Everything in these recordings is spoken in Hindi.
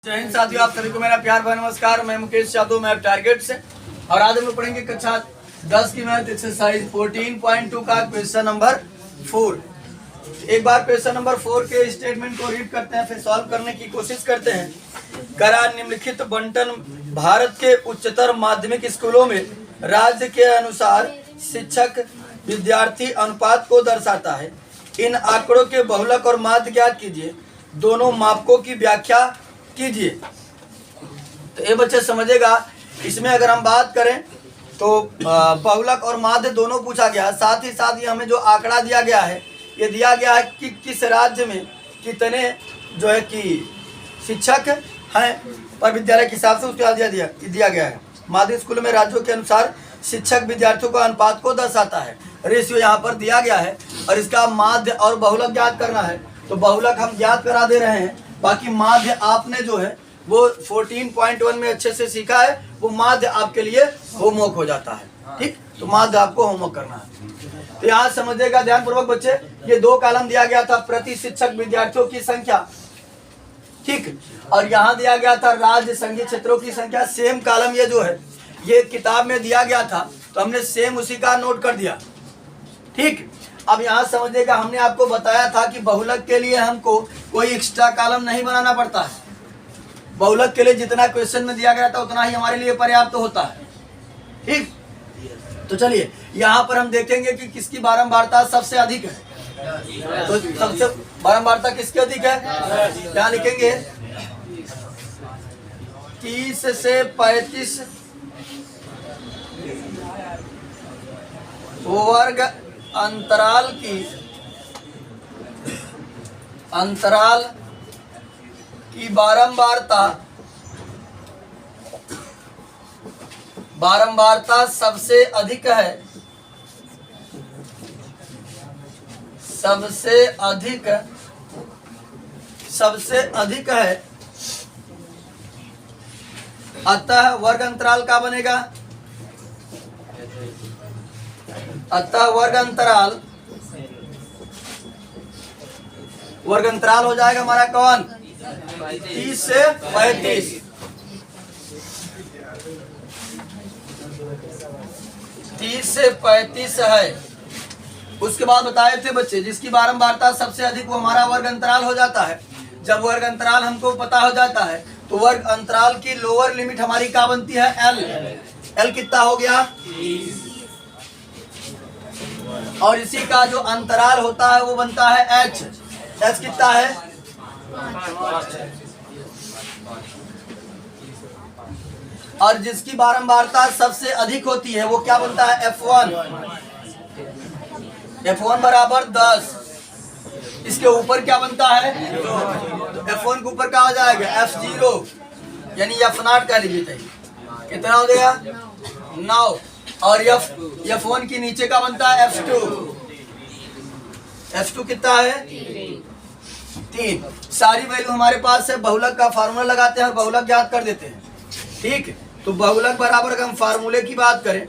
जय हिंद साथियों, आप सभी को मेरा प्यार भरा नमस्कार। मैं मुकेश यादव, मैं टारगेट से, और आज हम लोग पढ़ेंगे कक्षा 10 की मैथ एक्सरसाइज 14.2 का क्वेश्चन नंबर 4। एक बार क्वेश्चन नंबर 4 के स्टेटमेंट को रीड करते हैं, फिर सॉल्व करने की कोशिश करते हैं। करा निम्नलिखित बंटन भारत के उच्चतर माध्यमिक स्कूलों में राज्य के अनुसार शिक्षक विद्यार्थी अनुपात को दर्शाता है। इन आंकड़ों के बहुलक और माध्य ज्ञात कीजिए। दोनों मापकों की व्याख्या कीजिए। तो ये बच्चे समझेगा, इसमें अगर हम बात करें तो बहुलक और माध्य दोनों पूछा गया। साथ ही साथ ये हमें जो आंकड़ा दिया गया है, ये दिया गया है कि किस राज्य में कितने जो है कि शिक्षक हैं पर विद्यालय के हिसाब से उसका दिया गया है। माध्य स्कूल में राज्यों के अनुसार शिक्षक विद्यार्थियों का अनुपात को दर्शाता है। रेशियो यहाँ पर दिया गया है और इसका माध्य और बहुलक ज्ञात करना है। तो बहुलक हम ज्ञात करा दे रहे हैं, बाकी माध्य आपने जो है वो 14.1 में अच्छे से सीखा है। वो माध्य आपके लिए होमवर्क हो जाता है। ठीक, तो माध्य आपको होमवर्क करना है। तो यहाँ समझिएगा ध्यान पूर्वक बच्चे, ये दो कॉलम दिया गया था, प्रति शिक्षक विद्यार्थियों की संख्या, ठीक, और यहाँ दिया गया था राज्य संघीय क्षेत्रों की संख्या। सेम कॉलम ये जो है ये किताब में दिया गया था, तो हमने सेम उसी का नोट कर दिया। ठीक, अब यहाँ समझिएगा, हमने आपको बताया था कि बहुलक के लिए हमको कोई एक्स्ट्रा कॉलम नहीं बनाना पड़ता है। बहुलक के लिए जितना क्वेश्चन में दिया गया था उतना ही हमारे लिए पर्याप्त होता है। ठीक, तो चलिए यहाँ पर हम देखेंगे कि किसकी बारंबारता सबसे अधिक है। तो सबसे बारंबारता किसकी अधिक है, यहाँ लिखेंगे 30 से 35 वर्ग अंतराल की बारंबारता सबसे अधिक है। सबसे अधिक है, अतः वर्ग अंतराल का बनेगा। अतः वर्ग अंतराल हो जाएगा हमारा कौन, 30 से 35। 30 से 35 है। उसके बाद बताए थे बच्चे, जिसकी बारंबारता सबसे अधिक वो हमारा वर्ग अंतराल हो जाता है। जब वर्ग अंतराल हमको पता हो जाता है तो वर्ग अंतराल की लोअर लिमिट हमारी क्या बनती है, एल कितना हो गया, और इसी का जो अंतराल होता है वो बनता है एच कितना है, और जिसकी बारंबारता सबसे अधिक होती है वो क्या बनता है, F1 बराबर 10। इसके ऊपर क्या बनता है, तो F1 के ऊपर क्या हो जाएगा, F0 यानी F0 कह लीजिए। चाहिए कितना हो गया, 9, और F1 के नीचे का बनता है F2 कितना है, 3। सारी वैल्यू हमारे पास है। बहुलक का फार्मूला लगाते हैं और बहुलक ज्ञात कर देते हैं। ठीक, तो बहुलक बराबर अगर हम फार्मूले की बात करें,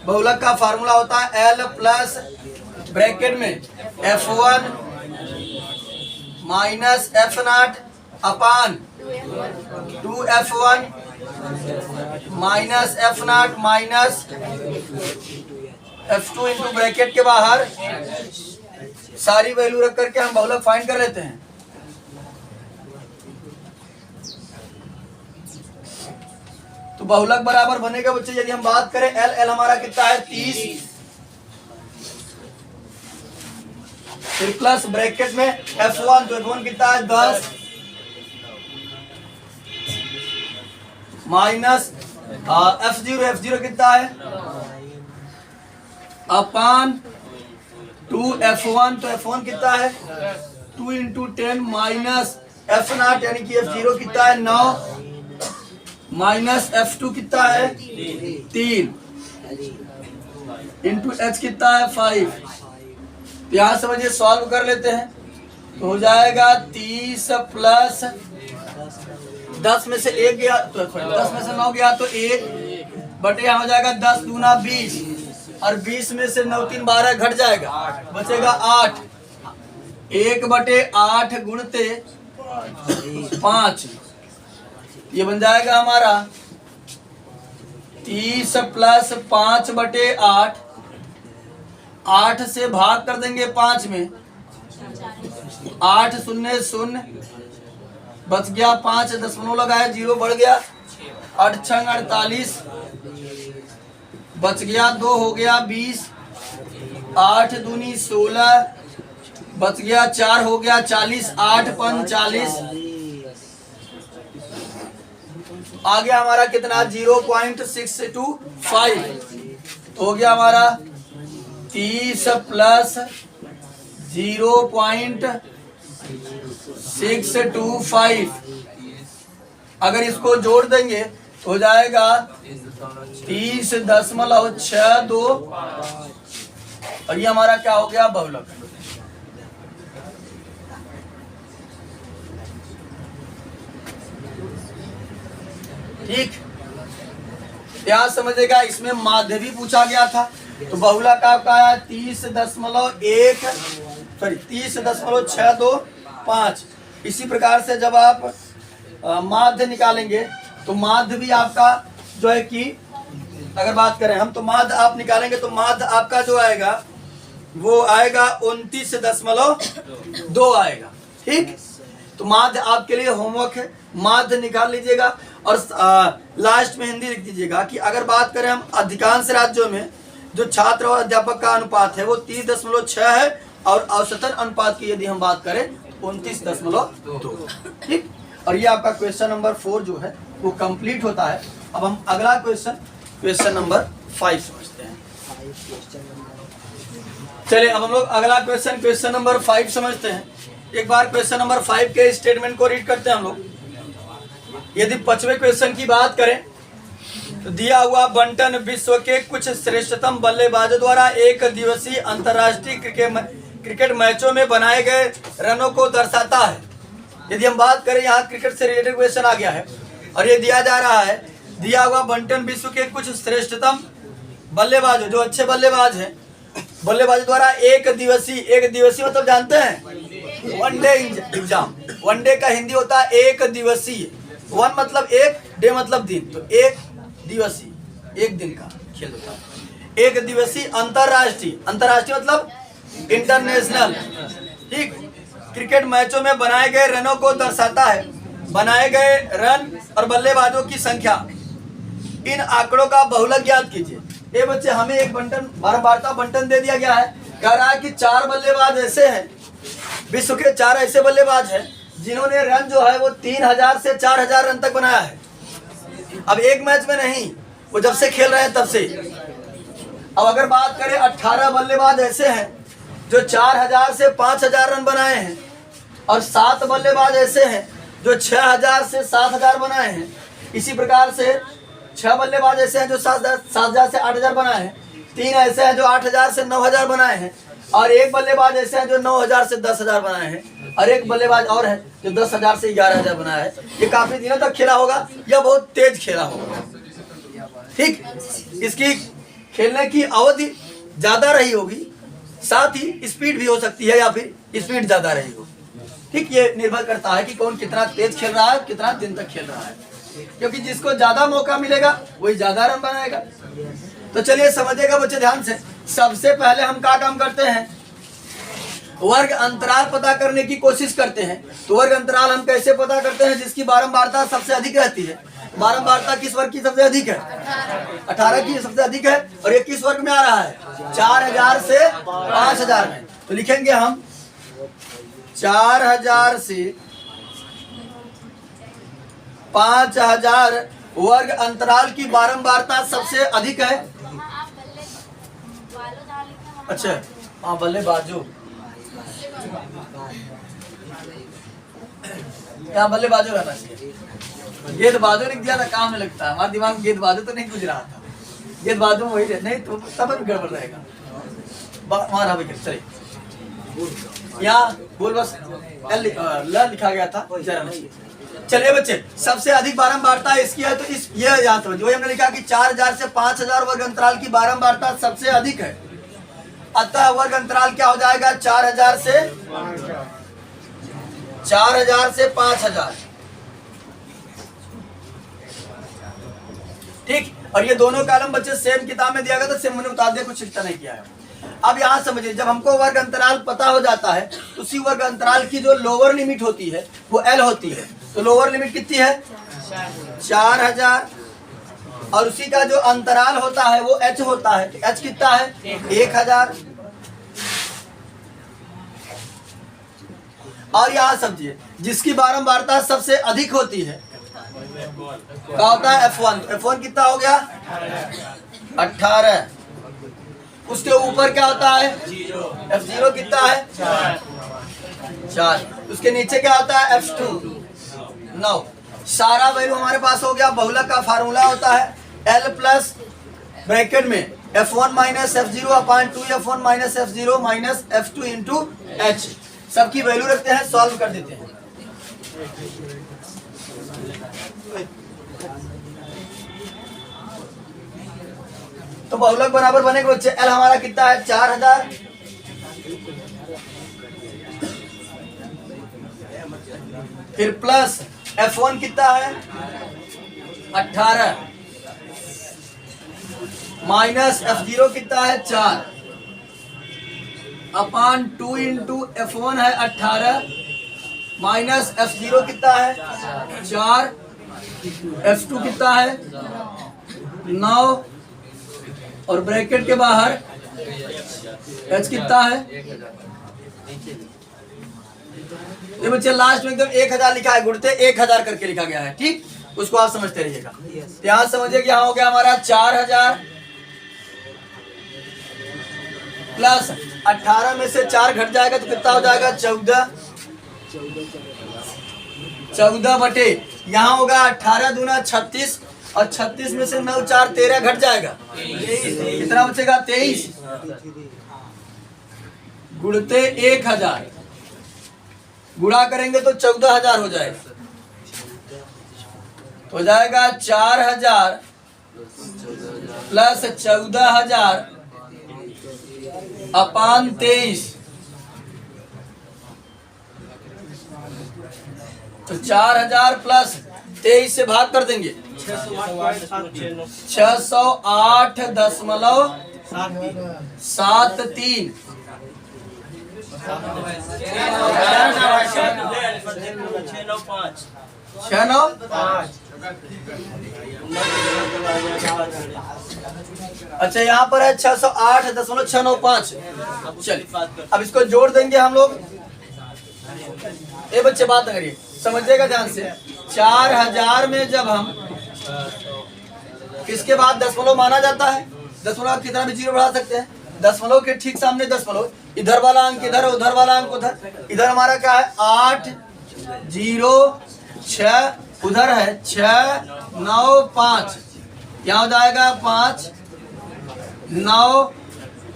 बहुलक का फार्मूला होता है L प्लस ब्रैकेट में F1 माइनस F0 अपान 2F1 minus F0 minus F2 into bracket के बाहर सारी वैल्यू रख करके हम बहुलक फाइंड कर लेते हैं। तो बहुलक बराबर बनेगा बच्चे, यदि हम बात करें L हमारा कितना है 30, फिर प्लस ब्रैकेट में F1, तो F1 कितना है 10 माइनस F0 कितना है अपान 2F1, तो F1 कितना है 2 इंटू 10 माइनस F0 यानी कि F0 कितना है 9 माइनस F2 कितना है 3 इंटू H कितना है 5। तो यहाँ समझिए सॉल्व कर लेते हैं, तो हो जाएगा 30 प्लस 10 में से 1 गया तो 10 में से 9 गया तो 1 बटे यहाँ हो जाएगा 10 दूना 20, और 20 में से 9 3 12 घट जाएगा, बचेगा 8। 1/8 गुणते 5, ये बन जाएगा हमारा 30 प्लस 5/8, 8 से भाग कर देंगे 5 में, 8 0 0 बच गया, 5 दशमलव लगाया, 0 बढ़ गया, 8 6 48 बच गया, 2 हो गया 20, 8 दूनी 16 बच गया, 4 हो गया 40, 8 5 40 आ गया हमारा कितना 0.625 हो गया हमारा 30 प्लस 0.625। अगर इसको जोड़ देंगे तो हो जाएगा 30.62 और ये हमारा क्या हो गया बहुलक। ठीक, क्या समझेगा, इसमें माध्य भी पूछा गया था तो बहुला का आया 30.625। इसी प्रकार से जब आप माध्य निकालेंगे तो माध्य भी आपका जो है कि अगर बात करें हम तो माध्य आप निकालेंगे तो माध्य आपका जो आएगा वो आएगा 29.2 आएगा। ठीक, तो माध्य आपके लिए होमवर्क है, माध्य निकाल लीजिएगा और लास्ट में हिंदी लिख दीजिएगा कि अगर बात करें हम अधिकांश राज्यों में जो छात्र और अध्यापक का अनुपात है वो 30.6 है और औसतन अनुपात की यदि हम बात करें 29.2। ठीक, और ये आपका क्वेश्चन नंबर 4 जो है वो कंप्लीट होता है। अब हम अगला क्वेश्चन नंबर 5 समझते हैं। चलिए अब हम लोग अगला क्वेश्चन नंबर 5 समझते हैं। एक बार क्वेश्चन नंबर 5 के स्टेटमेंट को रीड करते हैं हम लोग। यदि 5वें क्वेश्चन की बात करें तो दिया हुआ बंटन विश्व के कुछ श्रेष्ठतम बल्लेबाजों द्वारा एक दिवसीय अंतर्राष्ट्रीय क्रिकेट मैचों में बनाए गए रनों को दर्शाता है। यदि हम बात करें, यहाँ क्रिकेट से रिलेटेड क्वेश्चन आ गया है और ये दिया जा रहा है, दिया हुआ बंटन विश्व के कुछ श्रेष्ठतम बल्लेबाजों जो अच्छे बल्लेबाज हैं, बल्लेबाजों द्वारा एक दिवसीय मतलब जानते हैं वनडे एग्जाम, वनडे का हिंदी होता है एक दिवसीय, वन मतलब एक, डे मतलब दिन, तो एक दिवसीय एक दिन का खेल होता है। एक दिवसीय अंतरराष्ट्रीय मतलब इंटरनेशनल, ठीक, क्रिकेट मैचों में बनाए गए रनों को दर्शाता है। बनाए गए रन और बल्लेबाजों की संख्या, इन आंकड़ों का बहुलक ज्ञात कीजिए। ये बच्चे हमें एक बंटन बारंबारता बंटन दे दिया गया है, कह रहा है कि 4 बल्लेबाज ऐसे हैं, विश्व के 4 ऐसे बल्लेबाज हैं जिन्होंने रन जो है वो 3000 से 4000 रन तक बनाया है। अब एक मैच में नहीं, वो जब से खेल रहे हैं तब से। अब अगर बात करें 18 बल्लेबाज ऐसे हैं जो 4000 से 5000 रन बनाए हैं और 7 बल्लेबाज ऐसे हैं जो 6000 से 7000 बनाए हैं। इसी प्रकार से 6 बल्लेबाज ऐसे हैं जो 7000 से 8000 बनाए हैं, 3 ऐसे हैं जो 8000 से 9000 बनाए हैं और एक बल्लेबाज ऐसे हैं जो 9000 से 10000 बनाए हैं और एक बल्लेबाज और है जो 10000 से 11000 बनाया है। ये काफी दिनों तक खेला होगा या बहुत तेज खेला होगा। ठीक, इसकी खेलने की अवधि ज्यादा रही होगी, साथ ही स्पीड भी हो सकती है या फिर स्पीड ज्यादा रही हो। ठीक, ये निर्भर करता है कि कौन कितना तेज खेल रहा है, कितना दिन तक खेल रहा है, क्योंकि जिसको ज्यादा मौका मिलेगा वही ज्यादा रन बनाएगा। तो चलिए समझिएगा बच्चे ध्यान से। सबसे पहले हम क्या काम करते हैं, वर्ग अंतराल पता करने की कोशिश करते हैं। तो वर्ग अंतराल हम कैसे पता करते हैं, जिसकी बारंबारता सबसे अधिक रहती है। बारंबारता किस वर्ग की सबसे अधिक है, 18 की सबसे अधिक है और ये किस वर्ग में आ रहा है, 4000 से 5000 में। तो लिखेंगे हम 4000 से 5000 वर्ग अंतराल की बारंबारता सबसे अधिक है। अच्छा, हाँ बल्लेबाजों, यहाँ बल्लेबाजों रहना चाहिए, गेंदबाजों लिख दिया था, काम में लगता है। हमारा दिमाग गेंदबाजों तो नहीं गुजर रहा था, गेंदबाजों वही नहीं तो तब भी गड़बड़ रहेगा। वहां चलिए यहाँ बोल बस ल लिखा गया था, जरा नहीं। चलिए बच्चे, सबसे अधिक बारंबारता इसकी है, तो इस ये याद समझिए। वही हमने लिखा कि 4000 से 5000 वर्ग अंतराल की बारंबारता सबसे अधिक है। अतः वर्ग अंतराल क्या हो जाएगा, 4000 से 5000। ठीक। और ये दोनों कॉलम बच्चे सेम किताब में दिया गया था, सेम मैंने उतार दिया, कुछ शिफ्ट नहीं किया है। अब यहाँ समझिए, जब हमको वर्ग अंतराल पता हो जाता है तो उसी वर्ग अंतराल की जो लोअर लिमिट होती है वो L होती है। तो लोअर लिमिट कितनी है? 4000, और उसी का जो अंतराल होता है वो H होता है। H कितना है? 1000। और यहाँ समझिए, जिसकी बारंबारता सबसे अधिक होती है क्या होता है? F1। F1 कितना हो गया? 18। उसके ऊपर क्या होता है? F0 कितना है? 4। उसके नीचे क्या होता है? F2 9। सारा वैल्यू हमारे पास हो गया। बहुलक का फार्मूला होता है L प्लस ब्रैकेट में F1 minus F0 upon 2F1 minus F0 minus F2 into H। सबकी वैल्यू रखते हैं, सॉल्व कर देते हैं। तो बहुलक बराबर बनेगा बच्चे, L हमारा कितना है? 4000 फिर प्लस F1 कितना है? 18 माइनस F0 कितना है? 4 अपॉन 2 इंटू F1 है 18 माइनस F0 कितना है? 4। F2 कितना है? 9 और ब्रैकेट के बाहर H कितना है? ये बच्चे लास्ट में एकदम 1000 लिखा है, गुणते 1000 करके लिखा गया है। ठीक, उसको आप समझते रहिएगा। यहाँ समझिए कि यहाँ हो गया हमारा 4000 प्लस 18 में से 4 घट जाएगा तो कितना हो जाएगा? 14 बटे यहाँ होगा 18 दूना 36 और 36 में से 9 4 13 घट जाएगा। कितना बचेगा? 23 गुणते 1000, गुणा करेंगे तो 14000 हो जाएगा। हो जाएगा 4000 प्लस 14000 अपॉन 23। तो 4000 प्लस 23 से भाग कर देंगे। 608.73 अच्छा, यहाँ पर है 608.695। चलिए अब इसको जोड़ देंगे हम लोग। ये बच्चे बात करिए, समझिएगा ध्यान से। 4000 में जब हम किसके बाद दशमलव माना जाता है, दशमलव कितना भी जीरो बढ़ा सकते हैं। दशमलव के ठीक सामने दशमलव, इधर वाला अंक इधर, उधर वाला अंक उधर। इधर हमारा क्या है? 8 0 6, उधर है 6 9 5। यहाँ हो जाएगा 5 9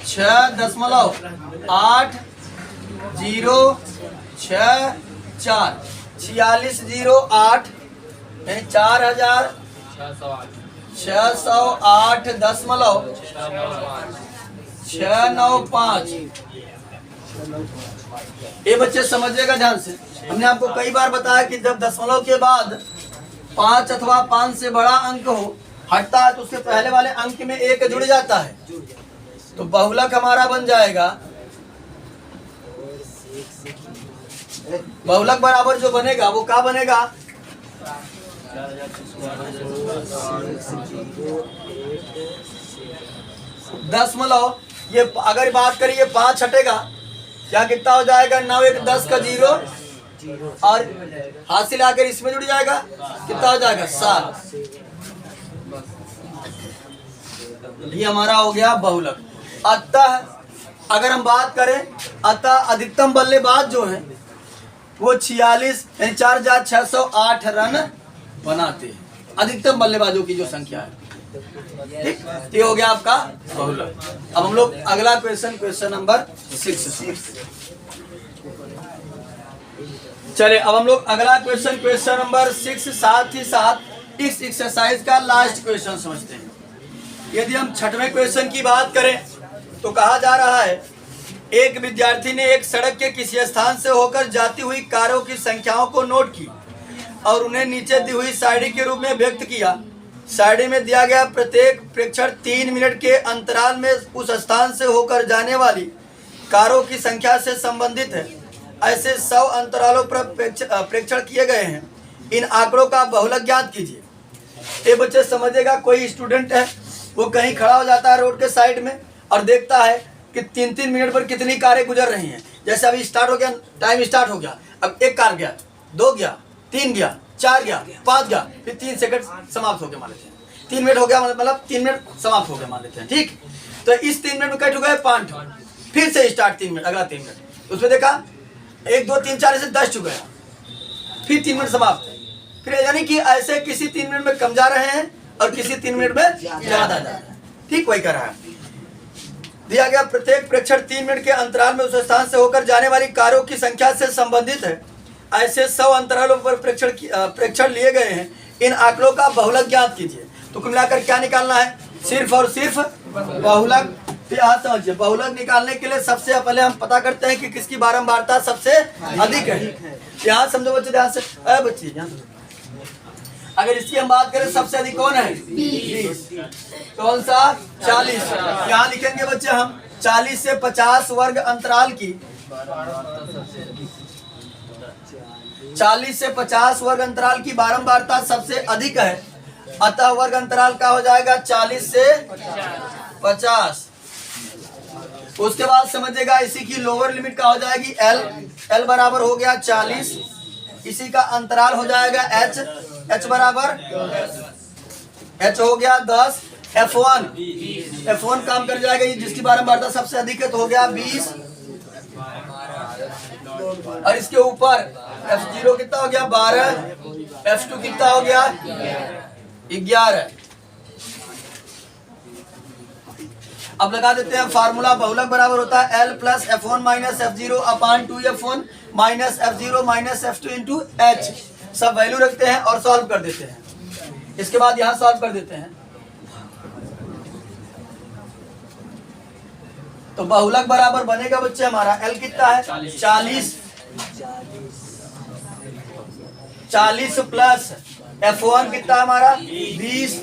6 दशमलव 8 0 6 4 4608 यानी 4608.695। ये बच्चे समझिएगा ध्यान से। हमने आपको कई बार बताया कि जब दशमलव के बाद 5 अथवा 5 से बड़ा अंक हो हटता है तो उसके पहले वाले अंक में 1 जुड़ जाता है, तो बहुलक हमारा बन जाएगा। बहुलक बराबर जो बनेगा वो क्या बनेगा? दशमलव, ये अगर बात करिए 5 हटेगा क्या कितना हो जाएगा? 9 1 10 का 0 और हासिल आकर इसमें जुड़ जाएगा, कितना हो जाएगा? 7। ये हमारा हो गया बहुलक। अतः अगर हम बात करें, अतः अधिकतम बल्लेबाज जो है वो 46 यानी 4608 रन बनाते हैं, अधिकतम बल्लेबाजों की जो संख्या है। ठीक, ये हो गया आपका बहुलक। अब हम लोग अगला क्वेश्चन नंबर 6। चलिए अब हम लोग अगला क्वेश्चन नंबर 6, साथ ही साथ इस एक्सरसाइज का लास्ट क्वेश्चन समझते हैं। यदि हम छठवें क्वेश्चन की बात करें तो कहा जा रहा है, एक विद्यार्थी ने एक सड़क के किसी स्थान से होकर जाती हुई कारों की संख्याओं को नोट की और उन्हें नीचे दी हुई शायरी के रूप में व्यक्त किया। साइड में दिया गया प्रत्येक प्रेक्षण 3 मिनट के अंतराल में उस स्थान से होकर जाने वाली कारों की संख्या से संबंधित है। ऐसे 100 अंतरालों पर प्रेक्षण किए गए हैं। इन आंकड़ों का बहुलक ज्ञात कीजिए। ये बच्चे समझेगा, कोई स्टूडेंट है वो कहीं खड़ा हो जाता है रोड के साइड में और देखता है कि 3-3 मिनट पर कितनी कारें गुजर रही हैं। जैसे अभी स्टार्ट हो गया, टाइम स्टार्ट हो गया, अब 1 कार गया, 2 गया, 3 गया, 4 गया, 5 गया, फिर 3 सेकंड समाप्त हो गया मान लेते हैं। 3 मिनट हो गया, मतलब 3 मिनट समाप्त हो गया मान लेते हैं। ठीक, तो इस 3 मिनट में कट हो गए 5, फिर से स्टार्ट 3 मिनट, अगला 3 मिनट, उसमें देखा 1 2 3 4 से 10 चुके हैं, फिर 3 मिनट समाप्त। फिर यानी कि ऐसे किसी 3 मिनट में कम जा रहे हैं और किसी 3 मिनट में ज्यादा जा रहे हैं। ठीक, वही कर रहा है। दिया गया प्रत्येक प्रेक्षण 3 मिनट के अंतराल में उस स्थान से होकर जाने वाली कारों की संख्या से संबंधित है। ऐसे 100 अंतरालों पर प्रेक्षण लिए गए हैं। इन आंकड़ों का बहुलक ज्ञात कीजिए। तो कुल मिलाकर क्या निकालना है? सिर्फ और सिर्फ बहुलक। यहाँ समझिए, बहुलक निकालने के लिए सबसे पहले हम पता करते हैं कि किसकी बारंबारता सबसे अधिक है। यहाँ समझो बच्चे, ध्यान से, अरे बच्चे ध्यान से। अगर इसकी हम बात करें, सबसे अधिक कौन है? 20। कौन सा? 40। यहाँ लिखेंगे बच्चे हम 40 से 50 वर्ग अंतराल की, 40 से 50 वर्ग अंतराल की बारंबारता सबसे अधिक है। अतः वर्ग अंतराल का हो जाएगा 40 से 50। उसके बाद समझिएगा, इसी की लोअर लिमिट का हो जाएगी L बराबर हो गया 40। इसी का अंतराल हो जाएगा H बराबर H हो गया 10। F1 काम कर जाएगा, जिसकी बारंबारता सबसे अधिक है, तो हो गया 20। और इसके ऊपर F0 कितना हो गया? 12। F2 कितना हो गया? 11। अब लगा देते हैं फार्मूला। बहुलक बराबर होता है L plus F1 minus F0 अपान 2F1 minus F0 minus F2 into H। सब वैल्यू रखते हैं और सॉल्व कर देते हैं। इसके बाद यहाँ सॉल्व कर देते हैं। तो बहुलक बराबर बनेगा बच्चे हमारा L कितना है? 40 प्लस F1 कितना हमारा? 20।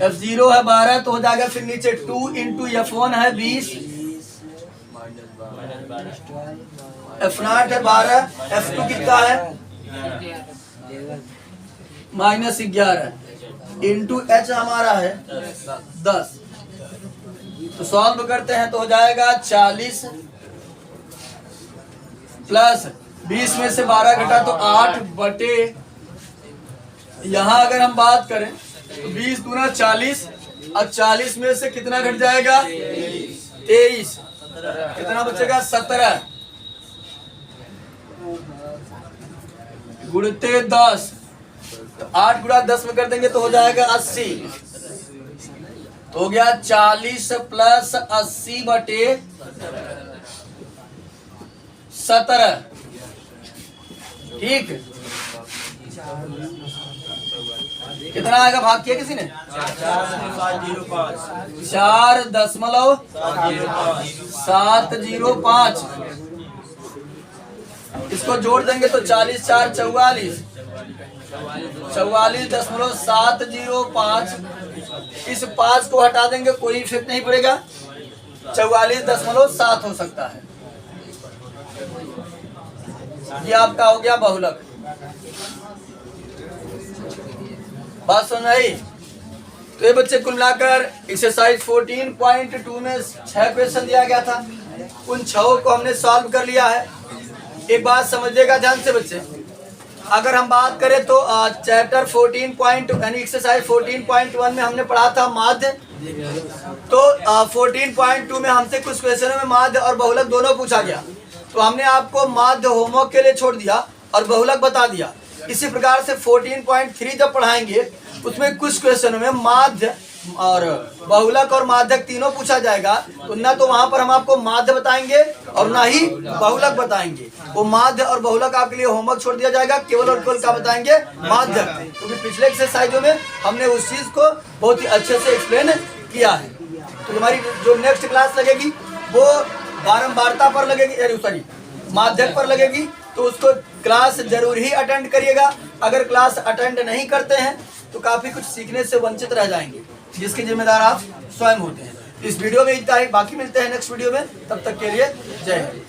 F0 है 12, तो हो जाएगा फिर नीचे 2 इंटू F1 है 20, F0 है 12, F2 कितना है? माइनस 11 इंटू H हमारा है 10। तो सॉल्व करते हैं तो हो जाएगा 40 प्लस 20 में से 12 घटा तो 8 बटे, यहाँ अगर हम बात करें तो 20 दूना 40 और 40 में से कितना घट जाएगा? 23। कितना बचेगा? 17 गुणते 10। तो 8 गुणा 10 में कर देंगे तो हो जाएगा 80। तो हो गया 40 प्लस 80 बटे 17। ठीक, कितना आएगा? भाग किया किसी ने? 4.705। इसको जोड़ देंगे तो 40 4 44, 44.705। इस 5 को हटा देंगे, कोई इफेक्ट नहीं पड़ेगा, 44.7 हो सकता है। ये आपका हो गया बहुलक। बात सुन रही? तो ये बच्चे कुल मिलाकर एक्सरसाइज 14.2 में 6 क्वेश्चन दिया गया था। उन 6 को हमने सॉल्व कर लिया है। एक बात समझिएगा ध्यान से बच्चे, अगर हम बात करें तो चैप्टर 14 यानी एक्सरसाइज 14.1 में हमने पढ़ा था माध्य। तो 14.2 में हमसे कुछ क्वेश्चनों में माध्य और बहुलक दोनों पूछा गया। तो हमने आपको माध्य होमवर्क के लिए छोड़ दिया और बहुलक बता दिया। इसी प्रकार से 14.3 जब पढ़ाएंगे उसमें कुछ क्वेश्चनों में माध्य और बहुलक और माध्यक तीनों पूछा जाएगा। तो ना तो वहां पर हम आपको माध्य बताएंगे और ना ही बहुलक बताएंगे। वो माध्य और बहुलक आपके लिए होमवर्क छोड़ दिया जाएगा, केवल और केवल क्या बताएंगे? माध्यक। क्योंकि पिछले एक्सरसाइजों में हमने उस चीज को बहुत ही अच्छे से एक्सप्लेन किया है। तो हमारी जो नेक्स्ट क्लास लगेगी वो बारंबारता पर लगेगी, सॉरी माध्यक पर लगेगी। तो उसको क्लास जरूर ही अटेंड करिएगा। अगर क्लास अटेंड नहीं करते हैं तो काफी कुछ सीखने से वंचित रह जाएंगे, जिसके जिम्मेदार आप स्वयं होते हैं। इस वीडियो में इतना ही, बाकी मिलते हैं नेक्स्ट वीडियो में, तब तक के लिए जय हिंद।